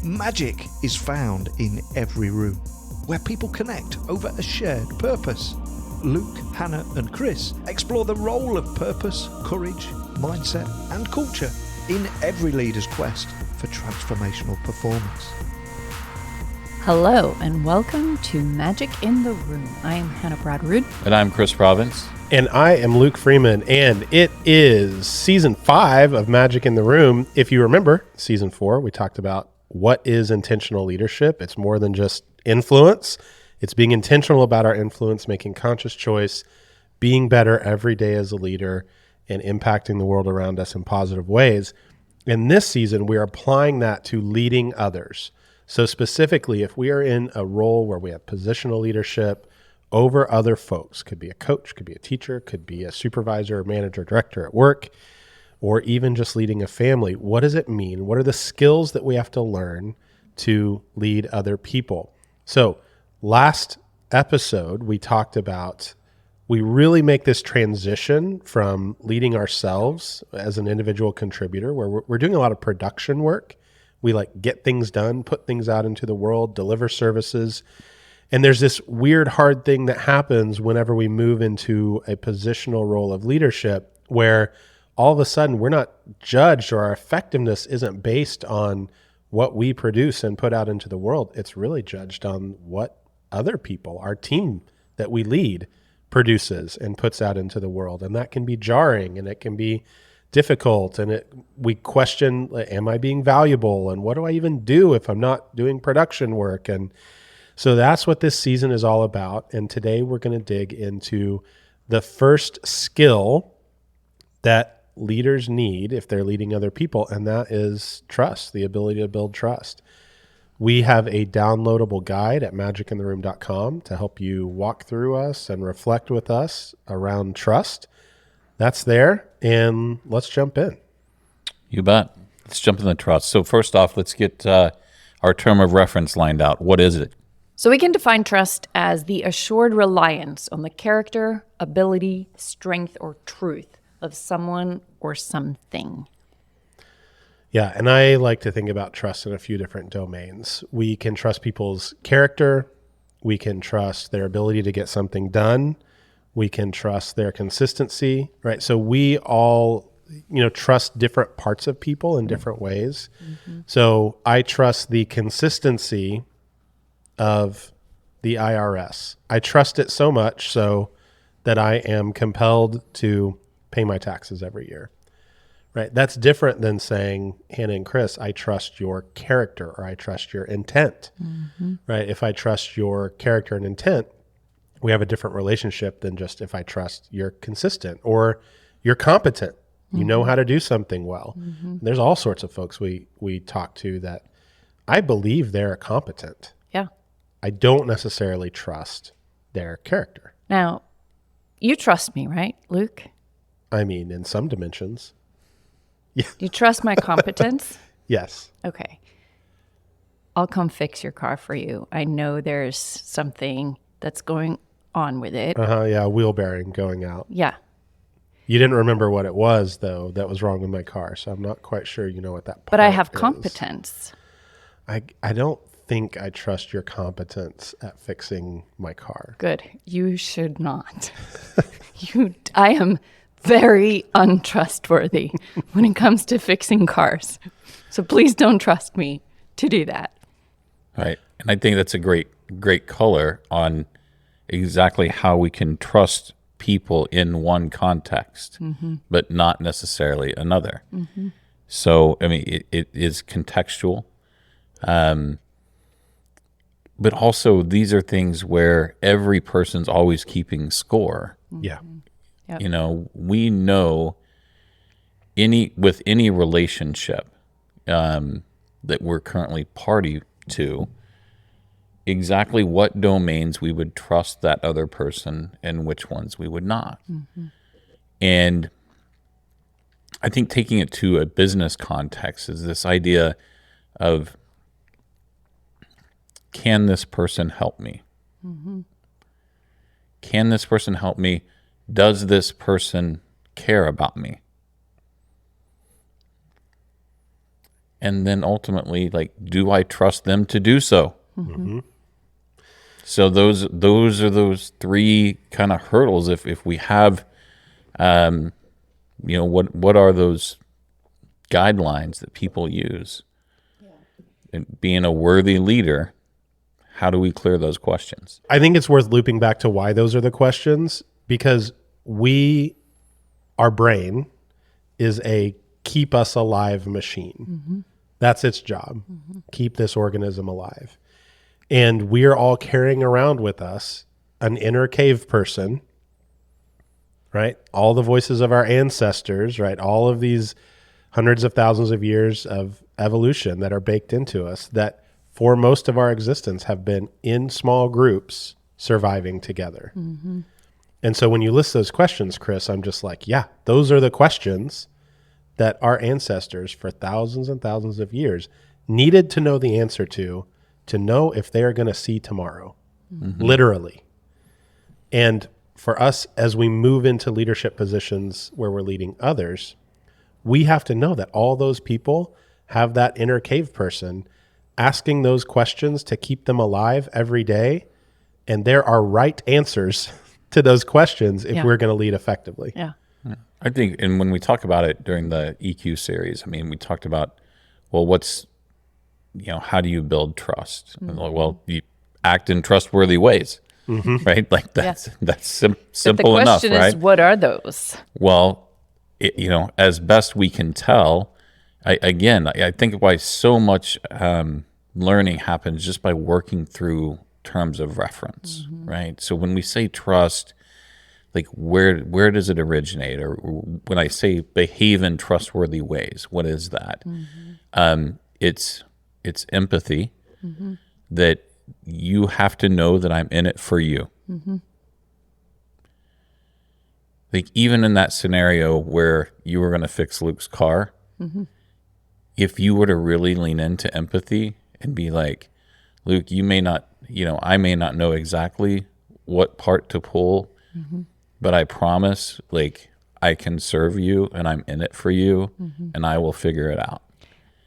Magic is found in every room, where people connect over a shared purpose. Luke, Hannah and Chris explore the role of purpose, courage, mindset and culture in every leader's quest for transformational performance. Hello and welcome to Magic in the Room. I am Hannah Brodrud. And I'm Chris Province. And I am Luke Freeman, and it is season 5 of Magic in the Room. If you remember, season 4, we talked about what is intentional leadership. It's more than just influence. It's being intentional about our influence, making conscious choice, being better every day as a leader, and impacting the world around us in positive ways. In this season, we are applying that to leading others. So specifically, if we are in a role where we have positional leadership over other folks, could be a coach, could be a teacher, could be a supervisor, manager, director at work, or even just leading a family, what does it mean? What are the skills that we have to learn to lead other people? So last episode, we talked about, we really make this transition from leading ourselves as an individual contributor, where we're doing a lot of production work. We like get things done, put things out into the world, deliver services. And there's this weird, hard thing that happens whenever we move into a positional role of leadership, where all of a sudden we're not judged, or our effectiveness isn't based on what we produce and put out into the world. It's really judged on what other people, our team that we lead, produces and puts out into the world. And that can be jarring, and it can be difficult. And we question, am I being valuable? And what do I even do if I'm not doing production work? And so that's what this season is all about. And today we're going to dig into the first skill that leaders need if they're leading other people, and that is trust, the ability to build trust. We have a downloadable guide at magicintheroom.com to help you walk through us and reflect with us around trust. That's there, and let's jump in. You bet. Let's jump in the trust. So first off, let's get our term of reference lined out. What is it? So we can define trust as the assured reliance on the character, ability, strength, or truth of someone or something. Yeah, and I like to think about trust in a few different domains. We can trust people's character. We can trust their ability to get something done. We can trust their consistency, right? So we all, trust different parts of people in different ways. Mm-hmm. So I trust the consistency of the IRS. I trust it so much so that I am compelled to pay my taxes every year, right? That's different than saying, Hannah and Chris, I trust your character, or I trust your intent, right? If I trust your character and intent, we have a different relationship than just if I trust you're consistent or you're competent, you know how to do something well. There's all sorts of folks we talk to that I believe they're competent. Yeah. I don't necessarily trust their character. Now, you trust me, right, Luke? I mean, in some dimensions. Yeah. Do you trust my competence? Yes. Okay. I'll come fix your car for you. I know there's something that's going on with it. Yeah, wheel bearing going out. Yeah. You didn't remember what it was, though, that was wrong with my car, so I'm not quite sure you know what that part is. But I have competence. I don't think I trust your competence at fixing my car. Good. You should not. I am very untrustworthy when it comes to fixing cars. So please don't trust me to do that. Right. And I think that's a great color on exactly how we can trust people in one context, but not necessarily another. So, I mean, it is contextual. But also, these are things where every person's always keeping score. Yeah. Yep. We know with any relationship that we're currently party to, exactly what domains we would trust that other person and which ones we would not. And I think taking it to a business context is this idea of, can this person help me? Can this person help me? Does this person care about me? And then ultimately, like, do I trust them to do so? So those are those three kind of hurdles. If we have, what are those guidelines that people use? And being a worthy leader, how do we clear those questions? I think it's worth looping back to why those are the questions, because our brain is a keep us alive machine. That's its job. Keep this organism alive. And we are all carrying around with us an inner cave person, right? All the voices of our ancestors, right? All of these hundreds of thousands of years of evolution that are baked into us that for most of our existence have been in small groups surviving together. And so when you list those questions, Chris, I'm just like, yeah, those are the questions that our ancestors for thousands and thousands of years needed to know the answer to know if they are going to see tomorrow, literally. And for us, as we move into leadership positions where we're leading others, we have to know that all those people have that inner cave person asking those questions to keep them alive every day. And there are right answers to those questions if we're going to lead effectively. Yeah. I think, and when we talk about it during the EQ series, I mean, we talked about, well, how do you build trust? Well, you act in trustworthy ways, right? Like that's simple enough, but the question right? is, what are those? Well, as best we can tell, I think why so much learning happens just by working through terms of reference, right? So when we say trust, like where does it originate? Or when I say behave in trustworthy ways, what is that? It's empathy, that you have to know that I'm in it for you. Like even in that scenario where you were going to fix Luke's car, if you were to really lean into empathy and be like, Luke, I may not know exactly what part to pull, but I promise, like, I can serve you and I'm in it for you and I will figure it out.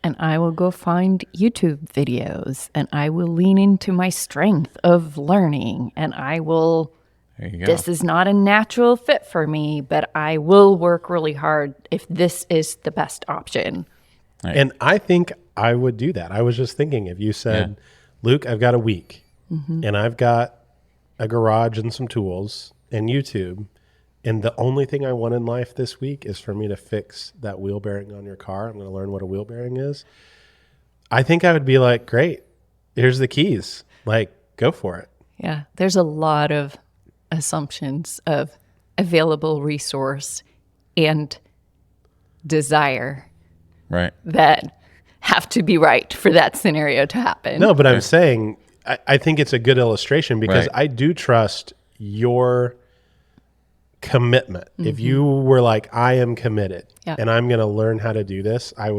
And I will go find YouTube videos and I will lean into my strength of learning and I will, There you go. this is not a natural fit for me, but I will work really hard if this is the best option. Right. And I think I would do that. I was just thinking, if you said, Luke, I've got a week and I've got a garage and some tools and YouTube, and the only thing I want in life this week is for me to fix that wheel bearing on your car. I'm going to learn what a wheel bearing is. I think I would be like, great, here's the keys. Like, go for it. Yeah, there's a lot of assumptions of available resource and desire Right. that have to be right for that scenario to happen. No, but I'm saying, I think it's a good illustration because I do trust your commitment. If you were like, I am committed and I'm going to learn how to do this, I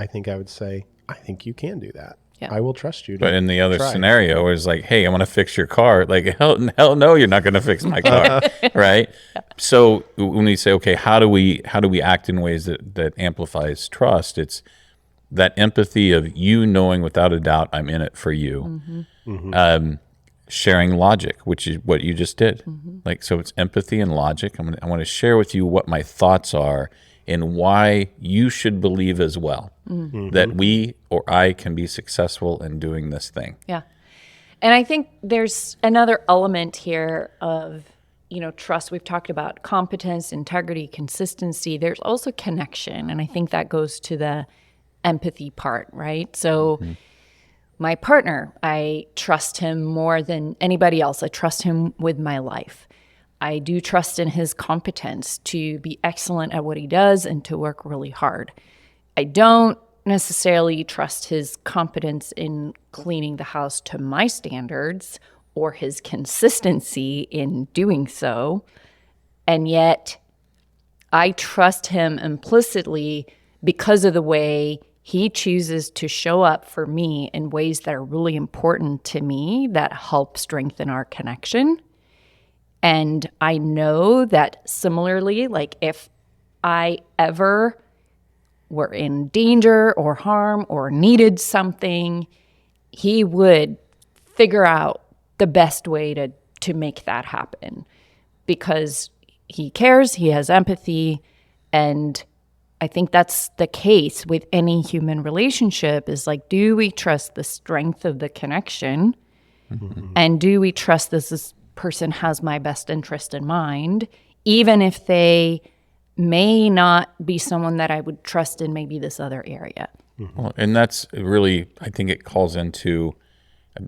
think I would say, I think you can do that. I will trust you. But in the other scenario is like, hey, I want to fix your car. Like, hell no, you're not going to fix my car. Right. So when we say, okay, how do we act in ways that amplifies trust? It's that empathy of you knowing without a doubt, I'm in it for you. Sharing logic, which is what you just did. Like, so it's empathy and logic. I want to share with you what my thoughts are and why you should believe as well that we or I can be successful in doing this thing. Yeah. And I think there's another element here of, trust. We've talked about competence, integrity, consistency. There's also connection. And I think that goes to the empathy part, right? So my partner, I trust him more than anybody else. I trust him with my life. I do trust in his competence to be excellent at what he does and to work really hard. I don't necessarily trust his competence in cleaning the house to my standards or his consistency in doing so. And yet I trust him implicitly because of the way he chooses to show up for me in ways that are really important to me that help strengthen our connection. And I know that similarly, like if I ever were in danger or harm or needed something, he would figure out the best way to make that happen, because he cares, he has empathy. And I think that's the case with any human relationship, is like, do we trust the strength of the connection? And do we trust this person has my best interest in mind, even if they may not be someone that I would trust in maybe this other area? Well, and that's really, I think it calls into,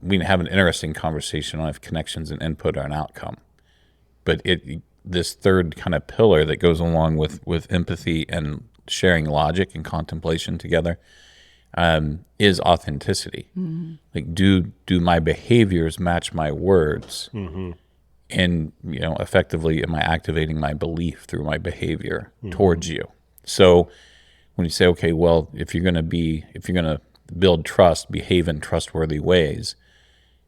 we have an interesting conversation on if connections and input are an outcome. But this third kind of pillar that goes along with empathy and sharing logic and contemplation together is authenticity. Like, do my behaviors match my words? And, effectively, am I activating my belief through my behavior towards you? So when you say, okay, well, if you're going to build trust, behave in trustworthy ways,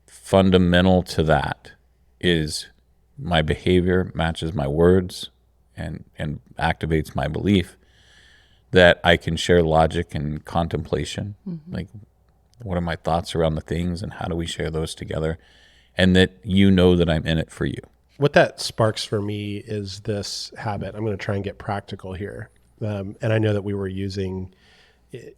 fundamental to that is my behavior matches my words and activates my belief, that I can share logic and contemplation. Like, what are my thoughts around the things and how do we share those together? And that that I'm in it for you. What that sparks for me is this habit. I'm going to try and get practical here. And I know that we were using,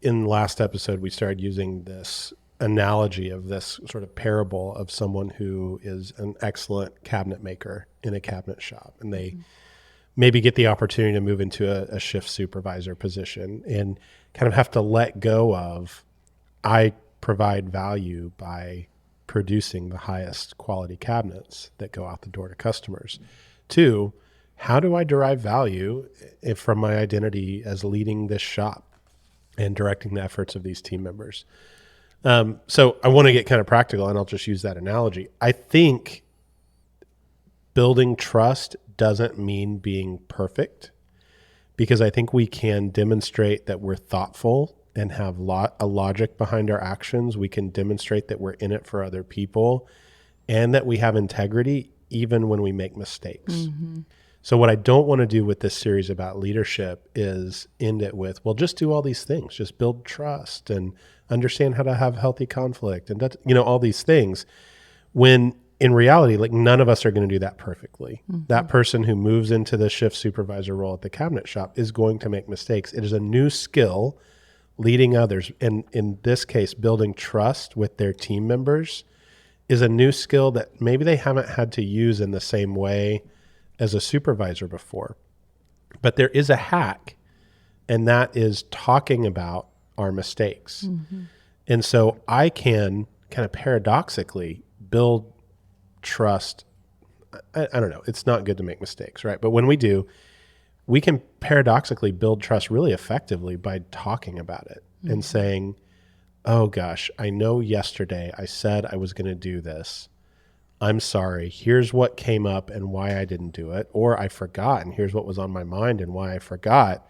in the last episode, we started using this analogy of this sort of parable of someone who is an excellent cabinet maker in a cabinet shop. And they maybe get the opportunity to move into a shift supervisor position and kind of have to let go of, I provide value by producing the highest quality cabinets that go out the door to customers, to how do I derive value from my identity as leading this shop and directing the efforts of these team members. So I want to get kind of practical, and I'll just use that analogy. I think building trust doesn't mean being perfect, because I think we can demonstrate that we're thoughtful and have a logic behind our actions. We can demonstrate that we're in it for other people and that we have integrity even when we make mistakes. So what I don't want to do with this series about leadership is end it with, well, just do all these things, just build trust and understand how to have healthy conflict and all these things, when in reality, like, none of us are going to do that perfectly. That person who moves into the shift supervisor role at the cabinet shop is going to make mistakes. It is a new skill. Leading others, and in this case, building trust with their team members, is a new skill that maybe they haven't had to use in the same way as a supervisor before. But there is a hack, and that is talking about our mistakes. And so I can kind of paradoxically build trust. I don't know. It's not good to make mistakes, right? But when we do, we can paradoxically build trust really effectively by talking about it and saying, oh gosh, I know yesterday I said I was going to do this. I'm sorry. Here's what came up and why I didn't do it. Or I forgot, and here's what was on my mind and why I forgot.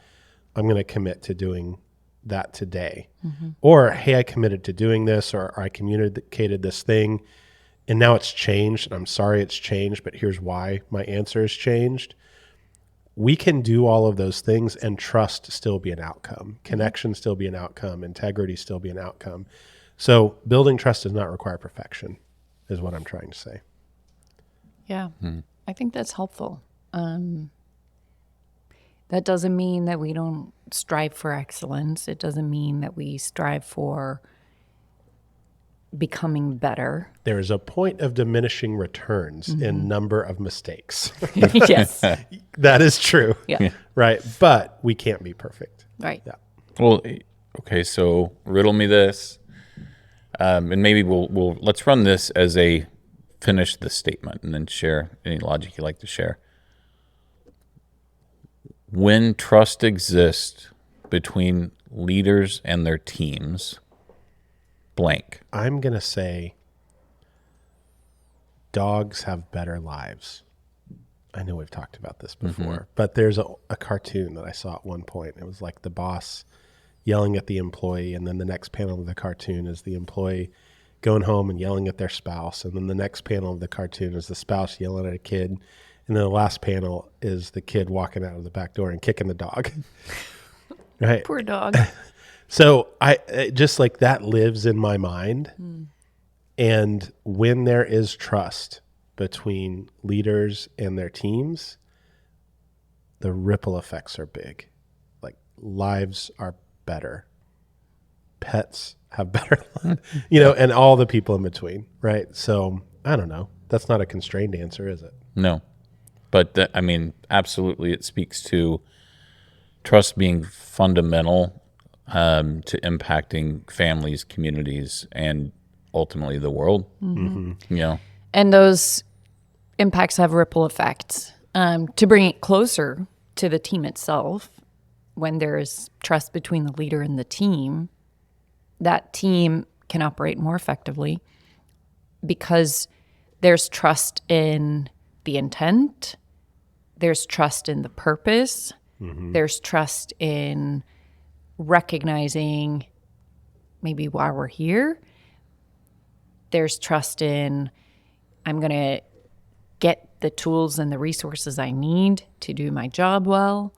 I'm going to commit to doing that today. Or, hey, I committed to doing this, or I communicated this thing and now it's changed, and I'm sorry it's changed, but here's why my answer has changed. We can do all of those things and trust still be an outcome, connection still be an outcome, integrity still be an outcome. So building trust does not require perfection, is what I'm trying to say. Yeah, I think that's helpful. That doesn't mean that we don't strive for excellence. It doesn't mean that we strive for becoming better. There is a point of diminishing returns in number of mistakes. Yes. That is true. Yeah. Right. But we can't be perfect. Right. Yeah. Well, okay, so riddle me this, and maybe we'll let's run this as a finish the statement and then share any logic you like to share. When trust exists between leaders and their teams, blank. I'm going to say dogs have better lives. I know we've talked about this before, but there's a cartoon that I saw at one point. It was like the boss yelling at the employee, and then the next panel of the cartoon is the employee going home and yelling at their spouse, and then the next panel of the cartoon is the spouse yelling at a kid, and then the last panel is the kid walking out of the back door and kicking the dog. Right. Poor dog. So just like that lives in my mind. And when there is trust between leaders and their teams, the ripple effects are big. Like lives are better. Pets have better, and all the people in between. Right. So I don't know. That's not a constrained answer, is it? No. But absolutely, it speaks to trust being fundamental to impacting families, communities, and ultimately the world. And those impacts have ripple effects. To bring it closer to the team itself, when there's trust between the leader and the team, that team can operate more effectively because there's trust in the intent, there's trust in the purpose, there's trust in recognizing maybe why we're here. There's trust in I'm going to get the tools and the resources I need to do my job well.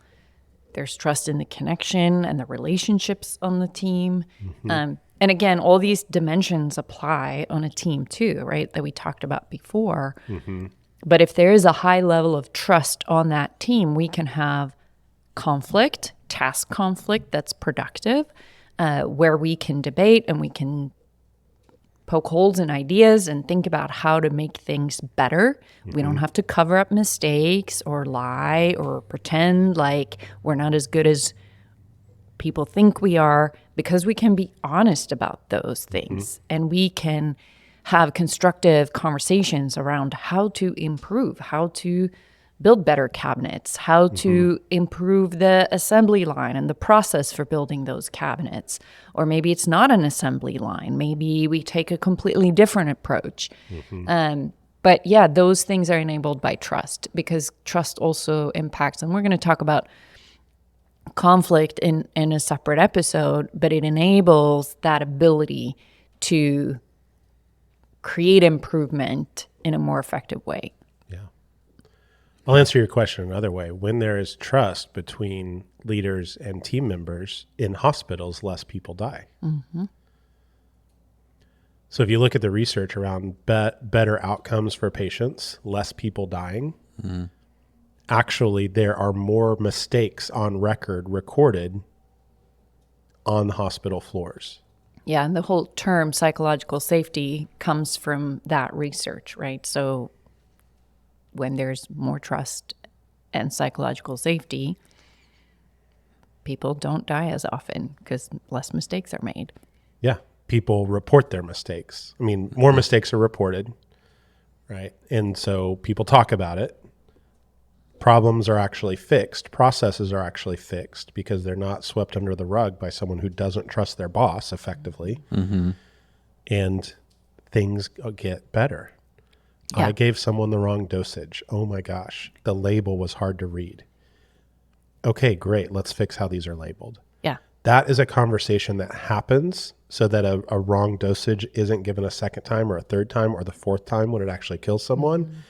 There's trust in the connection and the relationships on the team. And again, all these dimensions apply on a team too, right? That we talked about before. But if there is a high level of trust on that team, we can have conflict, task conflict that's productive, where we can debate and we can poke holes in ideas and think about how to make things better. We don't have to cover up mistakes or lie or pretend like we're not as good as people think we are, because we can be honest about those things and we can have constructive conversations around how to improve, how to build better cabinets, how to improve the assembly line and the process for building those cabinets. Or maybe it's not an assembly line. Maybe we take a completely different approach. But yeah, those things are enabled by trust, because trust also impacts, and we're going to talk about conflict in a separate episode, but it enables that ability to create improvement in a more effective way. I'll answer your question another way. When there is trust between leaders and team members in hospitals, less people die. So if you look at the research around better outcomes for patients, less people dying, actually there are more mistakes on record recorded on hospital floors. Yeah, and the whole term psychological safety comes from that research, right? So when there's more trust and psychological safety, people don't die as often because less mistakes are made. Yeah. People report their mistakes. I mean, more mistakes are reported, right? And so people talk about it. Problems are actually fixed. Processes are actually fixed because they're not swept under the rug by someone who doesn't trust their boss effectively. And things get better. Yeah. I gave someone the wrong dosage. Oh my gosh. The label was hard to read. Okay, great. Let's fix how these are labeled. Yeah. That is a conversation that happens so that a wrong dosage isn't given a second time or a third time or the fourth time when it actually kills someone.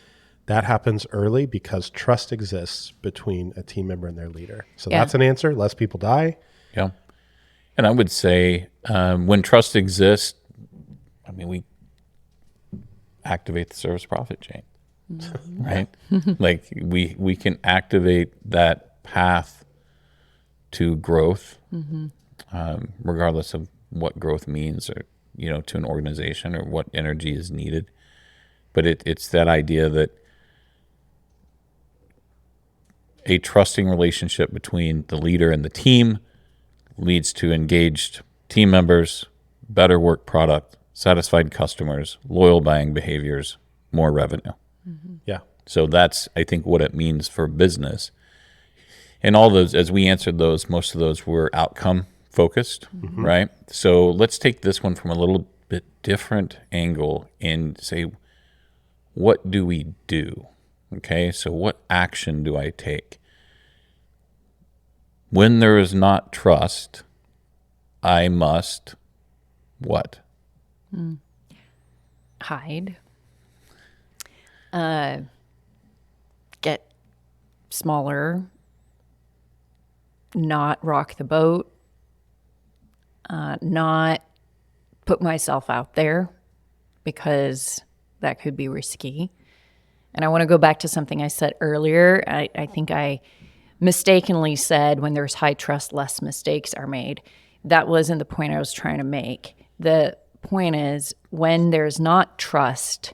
That happens early because trust exists between a team member and their leader. So that's an answer. Less people die. Yeah. And I would say when trust exists, we activate the service profit chain, right? Like we can activate that path to growth, regardless of what growth means, or to an organization, or what energy is needed. But it's that idea that a trusting relationship between the leader and the team leads to engaged team members, better work product, satisfied customers, loyal buying behaviors, more revenue. Yeah. So that's, I think, what it means for business. And all those, as we answered those, most of those were outcome focused, right? So let's take this one from a little bit different angle and say, what do we do? Okay, so what action do I take? When there is not trust, I must what? Hide. Get smaller. not rock the boat, not put myself out there because that could be risky. And I want to go back to something I said earlier. I think I mistakenly said when there's high trust, less mistakes are made. That wasn't the point I was trying to make. The point is when there's not trust,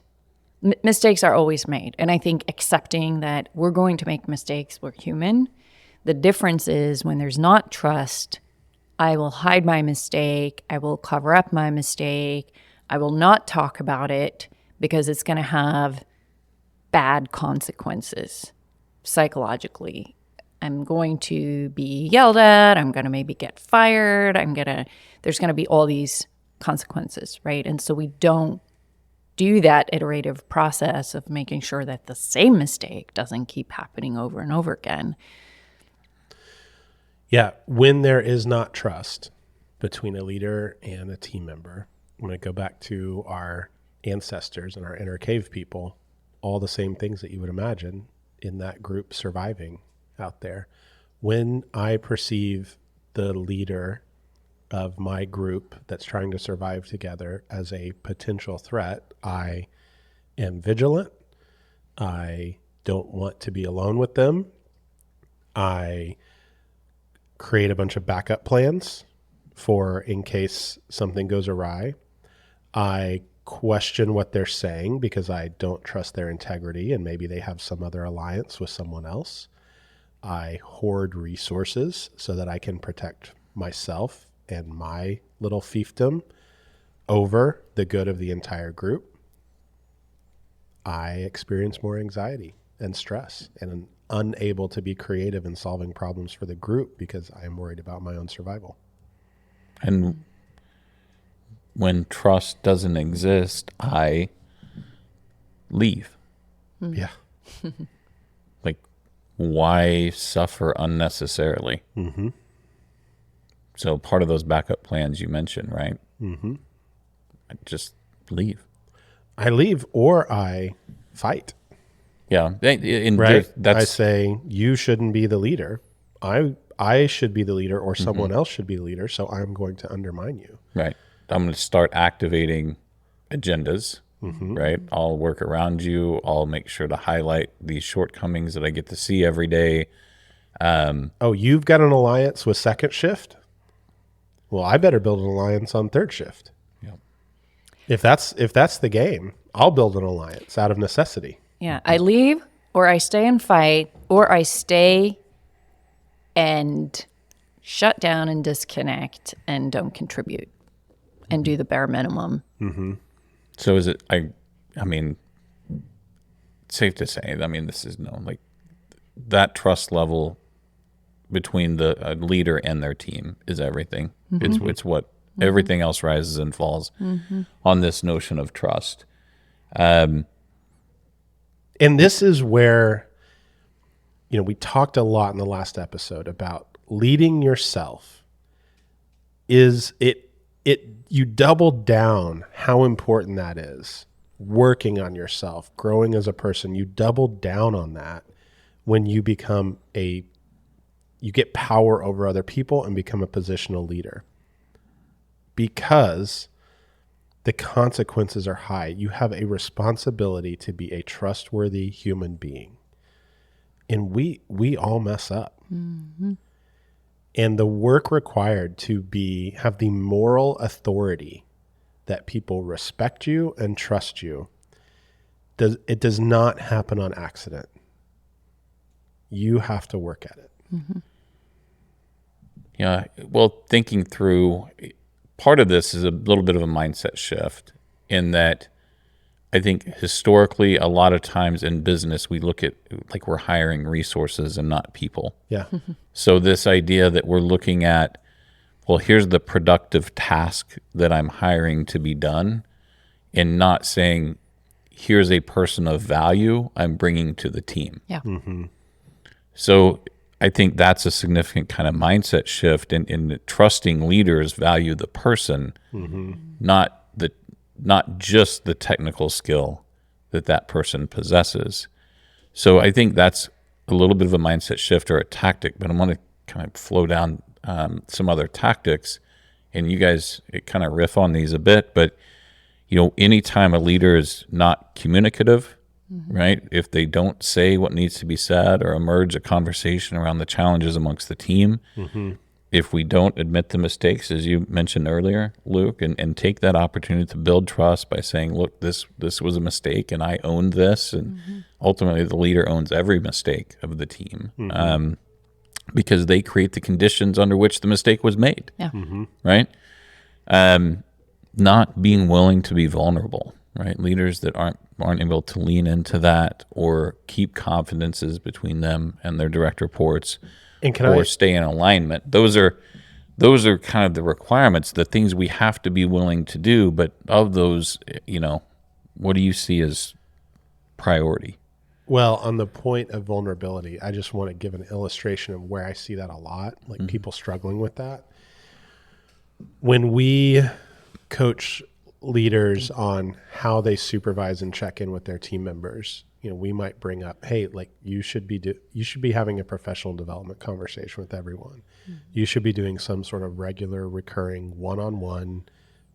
mistakes are always made. And I think accepting that we're going to make mistakes, we're human. The difference is when there's not trust, I will hide my mistake. I will cover up my mistake. I will not talk about it because it's going to have bad consequences psychologically. I'm going to be yelled at. I'm going to maybe get fired. There's going to be all these consequences, right? And so we don't do that iterative process of making sure that the same mistake doesn't keep happening over and over again. Yeah, when there is not trust between a leader and a team member, I'm going to go back to our ancestors and our inner cave people, all the same things that you would imagine in that group surviving out there. When I perceive the leader of my group that's trying to survive together as a potential threat, I am vigilant. I don't want to be alone with them. I create a bunch of backup plans for in case something goes awry. I question what they're saying because I don't trust their integrity and maybe they have some other alliance with someone else. I hoard resources so that I can protect myself and my little fiefdom over the good of the entire group. I experience more anxiety and stress and am unable to be creative in solving problems for the group because I am worried about my own survival. And when trust doesn't exist, I leave. Yeah. Like, why suffer unnecessarily? Mm-hmm. So part of those backup plans you mentioned, right? Mm-hmm. I just leave. I leave or I fight. Yeah. And Right. that's I say, you shouldn't be the leader. I should be the leader or someone else should be the leader. So I'm going to undermine you. right. I'm going to start activating agendas, right? I'll work around you. I'll make sure to highlight these shortcomings that I get to see every day. Oh, you've got an alliance with second shift? Well, I better build an alliance on third shift. Yep. If that's the game, I'll build an alliance out of necessity. Yeah, I leave or I stay and fight or I stay and shut down and disconnect and don't contribute and do the bare minimum. Mm-hmm. So is it, I mean, safe to say, this is like that trust level between the leader and their team is everything. It's what everything else rises and falls on this notion of trust. And this is where, we talked a lot in the last episode about leading yourself. You doubled down how important that is. Working on yourself, growing as a person, you doubled down on that when you become you get power over other people and become a positional leader. Because the consequences are high. You have a responsibility to be a trustworthy human being. And we all mess up. Mm-hmm. And the work required to have the moral authority that people respect you and trust you, it does not happen on accident. You have to work at it. Mm-hmm. Yeah. Well, thinking through, part of this is a little bit of a mindset shift in that I think historically, a lot of times in business, we look at like we're hiring resources and not people. Yeah. So this idea that we're looking at, well, here's the productive task that I'm hiring to be done, and not saying, here's a person of value I'm bringing to the team. Yeah. Mm-hmm. So I think that's a significant kind of mindset shift in trusting leaders value the person, not just the technical skill that person possesses. So I think that's a little bit of a mindset shift or a tactic, but I want to kind of flow down some other tactics, and you guys kind of riff on these a bit, but anytime a leader is not communicative, right? If they don't say what needs to be said or emerge a conversation around the challenges amongst the team, if we don't admit the mistakes, as you mentioned earlier, Luke, and take that opportunity to build trust by saying, look, this was a mistake and I owned this. And ultimately the leader owns every mistake of the team because they create the conditions under which the mistake was made, right? Not being willing to be vulnerable, right? Leaders that aren't able to lean into that or keep confidences between them and their direct reports, and stay in alignment. Those are kind of the requirements, the things we have to be willing to do. But of those, what do you see as priority? Well, on the point of vulnerability, I just want to give an illustration of where I see that a lot, like people struggling with that. When we coach leaders on how they supervise and check in with their team members, we might bring up, hey, like you should be having a professional development conversation with everyone. You should be doing some sort of regular recurring one-on-one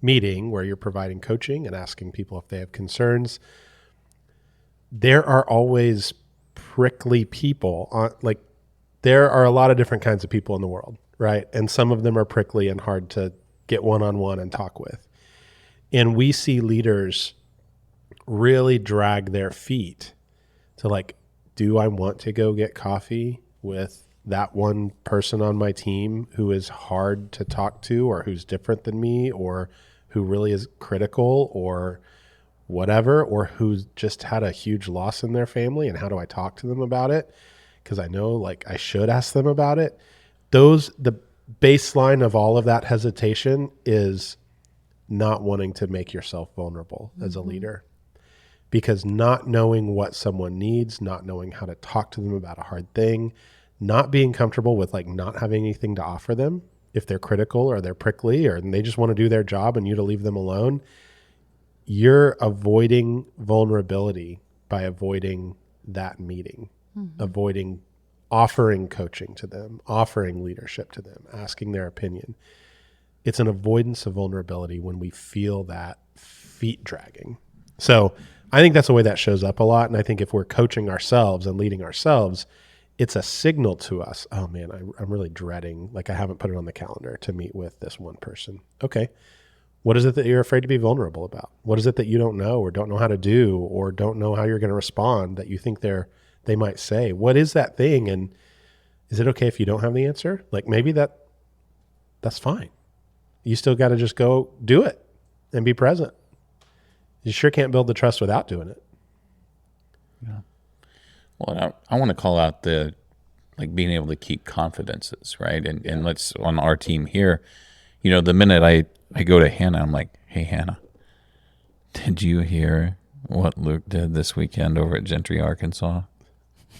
meeting where you're providing coaching and asking people if they have concerns. There are always prickly people there are a lot of different kinds of people in the world, right? And some of them are prickly and hard to get one-on-one and talk with. And we see leaders really drag their feet to do I want to go get coffee with that one person on my team who is hard to talk to or who's different than me or who really is critical or whatever, or who's just had a huge loss in their family, and how do I talk to them about it? Because I know I should ask them about it. The baseline of all of that hesitation is not wanting to make yourself vulnerable as a leader, because not knowing what someone needs, not knowing how to talk to them about a hard thing, not being comfortable with not having anything to offer them if they're critical or they're prickly or they just want to do their job and you to leave them alone, you're avoiding vulnerability by avoiding that meeting, avoiding offering coaching to them, offering leadership to them, asking their opinion. It's an avoidance of vulnerability when we feel that feet dragging. So I think that's the way that shows up a lot. And I think if we're coaching ourselves and leading ourselves, it's a signal to us, oh man, I'm really dreading, I haven't put it on the calendar to meet with this one person. Okay. What is it that you're afraid to be vulnerable about? What is it that you don't know or don't know how to do or don't know how you're going to respond that you think they might say? What is that thing? And is it okay if you don't have the answer? Maybe that's fine. You still got to just go do it and be present. You sure can't build the trust without doing it. Yeah. Well, I want to call out the being able to keep confidences, right? And let's, on our team here, the minute I go to Hannah, I'm like, hey, Hannah, did you hear what Luke did this weekend over at Gentry, Arkansas?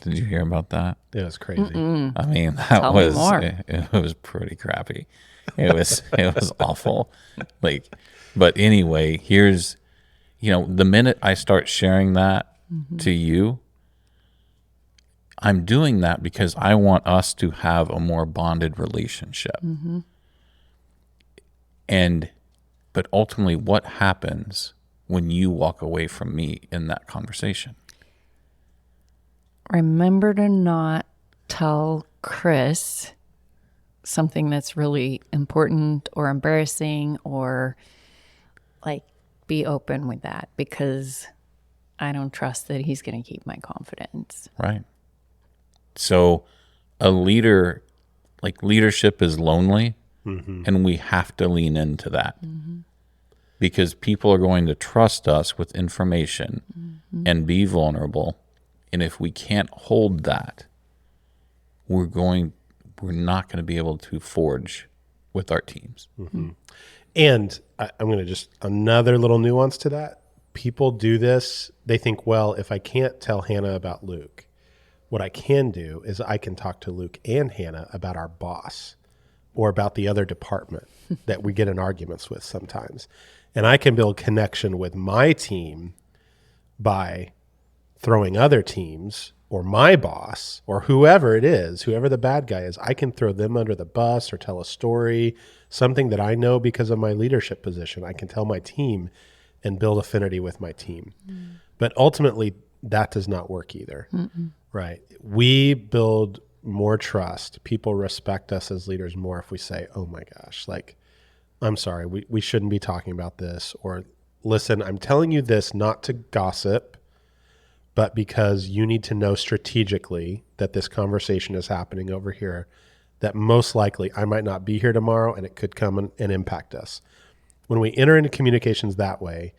Did you hear about that? It was crazy. I mean, it was pretty crappy. It was awful. But anyway, here's, the minute I start sharing that to you, I'm doing that because I want us to have a more bonded relationship. But ultimately, what happens when you walk away from me in that conversation? Remember to not tell Chris something that's really important or embarrassing, or be open with that, because I don't trust that he's going to keep my confidence. Right. So a leader, leadership is lonely, and we have to lean into that because people are going to trust us with information and be vulnerable. And if we can't hold that, we're not going to be able to forge with our teams. And I'm going to just another little nuance to that. People do this. They think, well, if I can't tell Hannah about Luke, what I can do is I can talk to Luke and Hannah about our boss or about the other department that we get in arguments with sometimes. And I can build connection with my team by throwing other teams or my boss or whoever it is, whoever the bad guy is, I can throw them under the bus or tell a story, something that I know because of my leadership position. I can tell my team and build affinity with my team. But ultimately, that does not work either, right? We build more trust. People respect us as leaders more if we say, oh my gosh, like, I'm sorry, we shouldn't be talking about this. Or listen, I'm telling you this not to gossip, but because you need to know strategically that this conversation is happening over here, that most likely I might not be here tomorrow and it could come and impact us. When we enter into communications that way,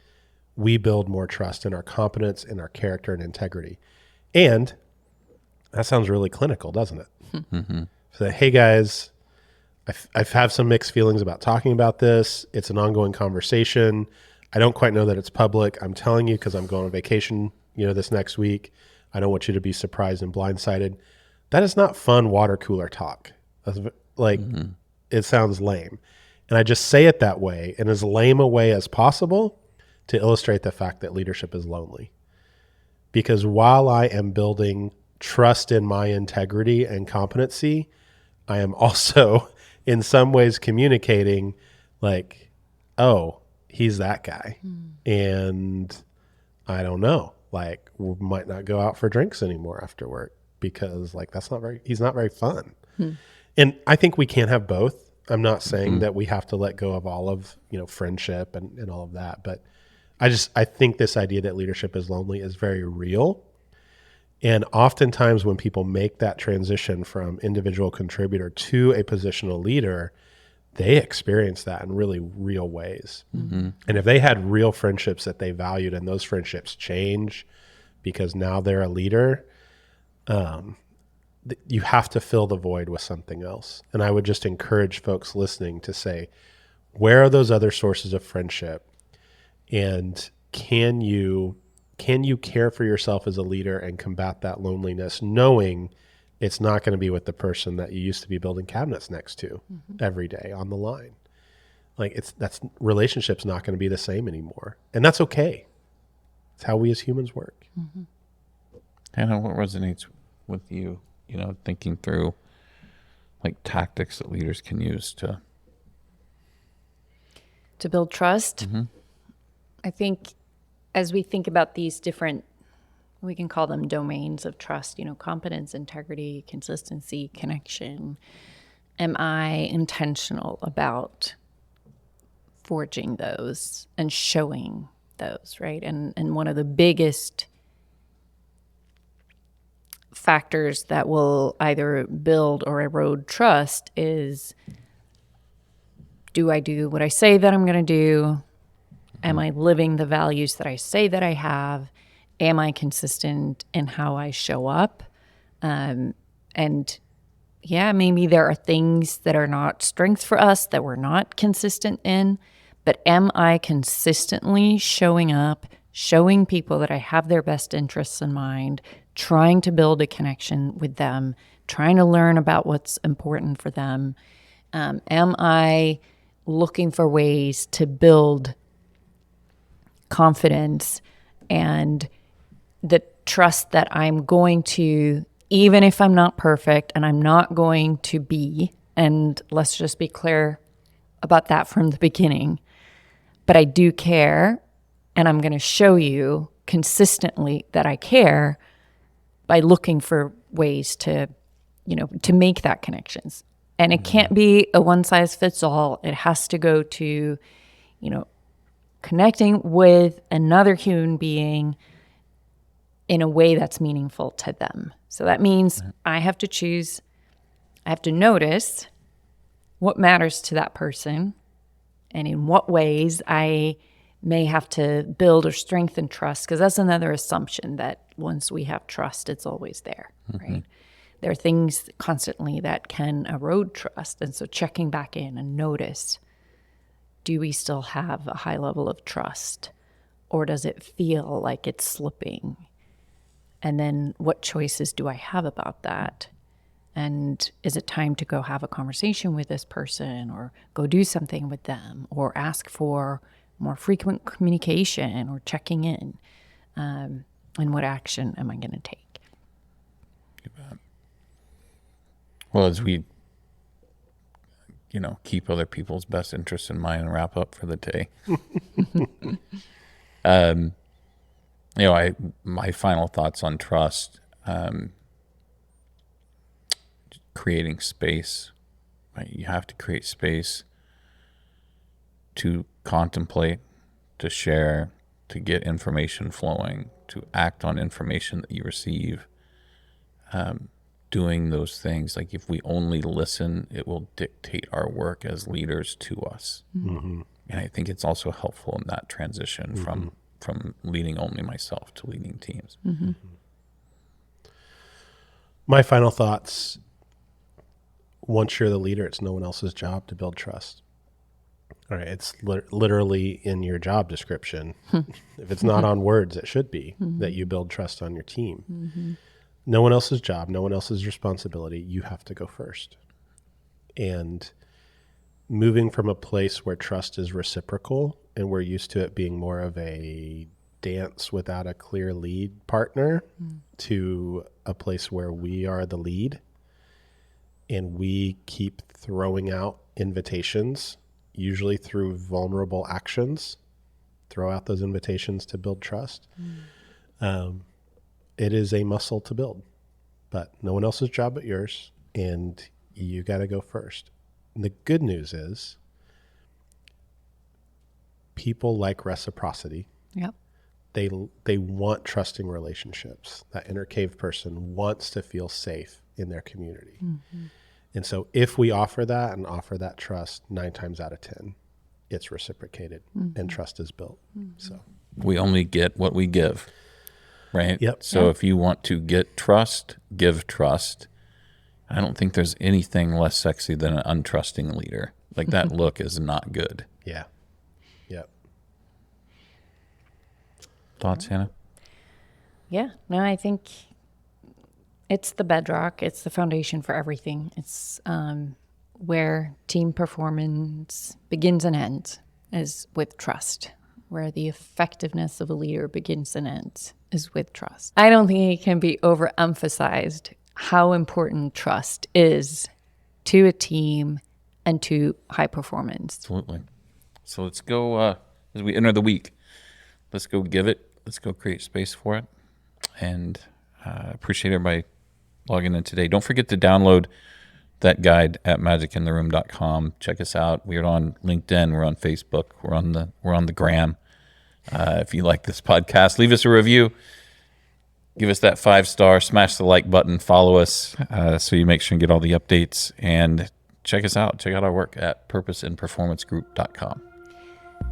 we build more trust in our competence, in our character and integrity. And that sounds really clinical, doesn't it? So, hey guys, I have some mixed feelings about talking about this. It's an ongoing conversation. I don't quite know that it's public. I'm telling you because I'm going on vacation, this next week. I don't want you to be surprised and blindsided. That is not fun water cooler talk. That's like, it sounds lame. And I just say it that way in as lame a way as possible to illustrate the fact that leadership is lonely. Because while I am building trust in my integrity and competency, I am also in some ways communicating like, oh, he's that guy. And I don't know, like we might not go out for drinks anymore after work because like he's not very fun. And I think we can't have both. I'm not saying that we have to let go of all of, friendship and all of that, but I think this idea that leadership is lonely is very real. And oftentimes when people make that transition from individual contributor to a positional leader, they experience that in really real ways. And if they had real friendships that they valued and those friendships change because now they're a leader, you have to fill the void with something else. And I would just encourage folks listening to say, where are those other sources of friendship? And can you care for yourself as a leader and combat that loneliness, knowing it's not going to be with the person that you used to be building cabinets next to every day on the line. Like relationship's not going to be the same anymore. And that's okay. It's how we as humans work. Hannah, what resonates with you, thinking through like tactics that leaders can use to build trust? I think as we think about these different, we can call them domains of trust, competence, integrity, consistency, connection. Am I intentional about forging those and showing those, right? And one of the biggest factors that will either build or erode trust is, do I do what I say that I'm going to do? Am I living the values that I say that I have? Am I consistent in how I show up? And yeah, maybe there are things that are not strengths for us that we're not consistent in, but am I consistently showing up, showing people that I have their best interests in mind, trying to build a connection with them, trying to learn about what's important for them? Am I looking for ways to build confidence and the trust that I'm going to, even if I'm not perfect and I'm not going to be, and let's just be clear about that from the beginning, but I do care and I'm going to show you consistently that I care by looking for ways to, to make that connections. And it can't be a one size fits all. It has to go to, connecting with another human being in a way that's meaningful to them. So that means I have to choose, I have to notice what matters to that person and in what ways I may have to build or strengthen trust, because that's another assumption that once we have trust, it's always there, right? There are things constantly that can erode trust. And so checking back in and notice, do we still have a high level of trust, or does it feel like it's slipping? And then what choices do I have about that? And is it time to go have a conversation with this person or go do something with them or ask for more frequent communication or checking in? And what action am I going to take? Well, as we, keep other people's best interests in mind and wrap up for the day. My final thoughts on trust, creating space, right? You have to create space to contemplate, to share, to get information flowing, to act on information that you receive. Doing those things, like if we only listen, it will dictate our work as leaders to us. Mm-hmm. And I think it's also helpful in that transition from leading only myself to leading teams. Mm-hmm. My final thoughts: once you're the leader, it's no one else's job to build trust. All right, it's literally in your job description. If it's not on words, it should be that you build trust on your team. Mm-hmm. No one else's job, no one else's responsibility. You have to go first. And moving from a place where trust is reciprocal and we're used to it being more of a dance without a clear lead partner to a place where we are the lead and we keep throwing out invitations, usually through vulnerable actions, throw out those invitations to build trust. It is a muscle to build, but no one else's job but yours, and you got to go first. And the good news is people like reciprocity. Yep. They want trusting relationships. That inner cave person wants to feel safe in their community. Mm-hmm. And so if we offer that and offer that trust 9 times out of 10, it's reciprocated and trust is built. So we only get what we give. Right. Yep. So if you want to get trust, give trust. I don't think there's anything less sexy than an untrusting leader. Like that look is not good. Yeah. Yep. Thoughts, Hannah? Yeah. No, I think it's the bedrock. It's the foundation for everything. It's where team performance begins and ends is with trust. Where the effectiveness of a leader begins and ends is with trust. I don't think it can be overemphasized how important trust is to a team and to high performance. Absolutely. So let's go, as we enter the week, let's go give it. Let's go create space for it. And appreciate everybody logging in today. Don't forget to download that guide at magicintheroom.com. Check us out. We're on LinkedIn. We're on Facebook. We're on the gram. If you like this podcast, leave us a review. Give us that 5-star. Smash the like button. Follow us so you make sure you get all the updates. And check us out. Check out our work at purposeandperformancegroup.com.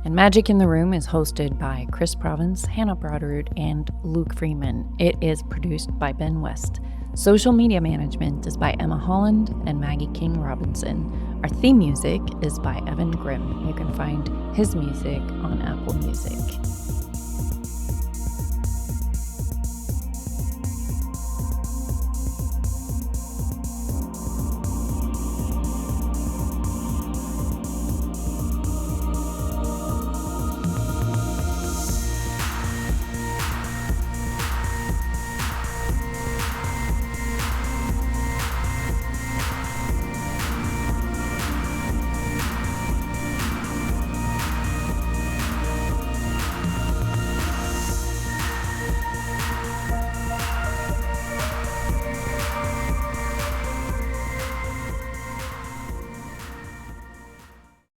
And Magic in the Room is hosted by Chris Provence, Hannah Broderud, and Luke Freeman. It is produced by Ben West. Social media management is by Emma Holland and Maggie King Robinson. Our theme music is by Evan Grimm. You can find his music on Apple Music.